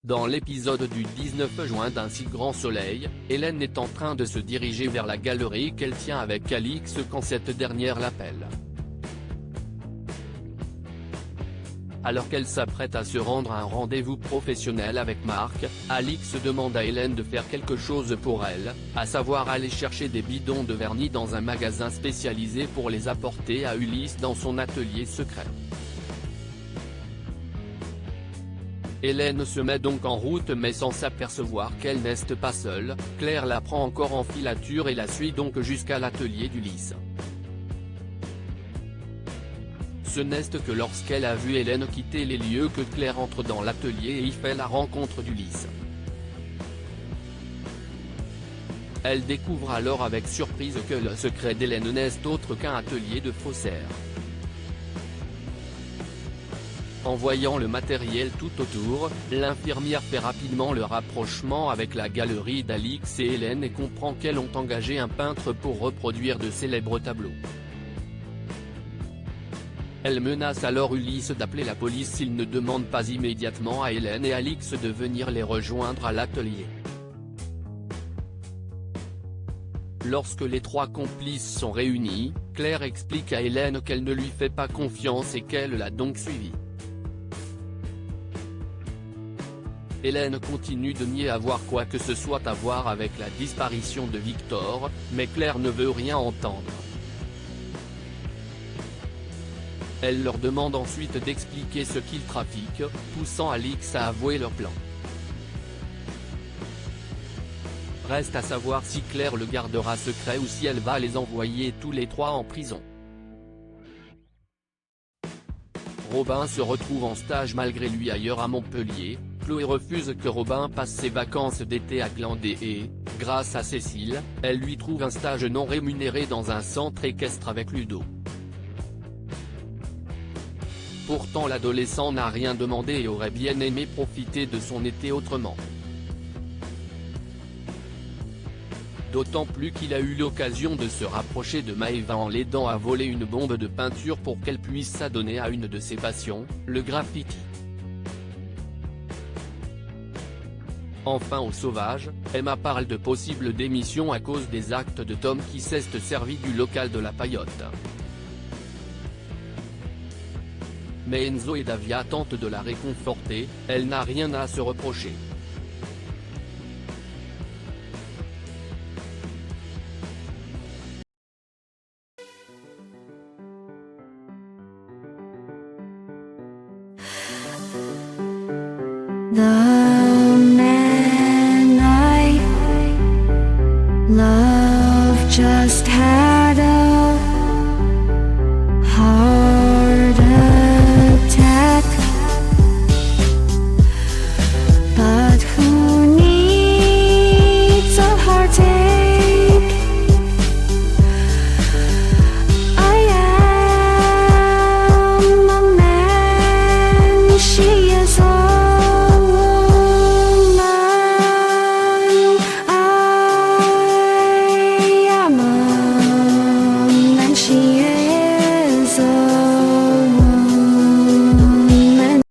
Dans l'épisode du 19 juin d'Un si grand soleil, Hélène est en train de se diriger vers la galerie qu'elle tient avec Alix quand cette dernière l'appelle. Alors qu'elle s'apprête à se rendre à un rendez-vous professionnel avec Marc, Alix demande à Hélène de faire quelque chose pour elle, à savoir aller chercher des bidons de vernis dans un magasin spécialisé pour les apporter à Ulysse dans son atelier secret. Hélène se met donc en route mais sans s'apercevoir qu'elle n'est pas seule, Claire la prend encore en filature et la suit donc jusqu'à l'atelier d'Ulysse. Ce n'est que lorsqu'elle a vu Hélène quitter les lieux que Claire entre dans l'atelier et y fait la rencontre d'Ulysse. Elle découvre alors avec surprise que le secret d'Hélène n'est autre qu'un atelier de faussaires. En voyant le matériel tout autour, l'infirmière fait rapidement le rapprochement avec la galerie d'Alix et Hélène et comprend qu'elles ont engagé un peintre pour reproduire de célèbres tableaux. Elle menace alors Ulysse d'appeler la police s'il ne demande pas immédiatement à Hélène et Alix de venir les rejoindre à l'atelier. Lorsque les trois complices sont réunis, Claire explique à Hélène qu'elle ne lui fait pas confiance et qu'elle l'a donc suivi. Hélène continue de nier avoir quoi que ce soit à voir avec la disparition de Victor, mais Claire ne veut rien entendre. Elle leur demande ensuite d'expliquer ce qu'ils trafiquent, poussant Alix à avouer leur plan. Reste à savoir si Claire le gardera secret ou si elle va les envoyer tous les trois en prison. Robin se retrouve en stage malgré lui ailleurs à Montpellier. Chloé refuse que Robin passe ses vacances d'été à Glandé et, grâce à Cécile, elle lui trouve un stage non rémunéré dans un centre équestre avec Ludo. Pourtant l'adolescent n'a rien demandé et aurait bien aimé profiter de son été autrement. D'autant plus qu'il a eu l'occasion de se rapprocher de Maëva en l'aidant à voler une bombe de peinture pour qu'elle puisse s'adonner à une de ses passions, le graffiti. Enfin au sauvage, Emma parle de possible démission à cause des actes de Tom qui s'est servi du local de la Paillote. Mais Enzo et Davia tentent de la réconforter, elle n'a rien à se reprocher. The man I love just had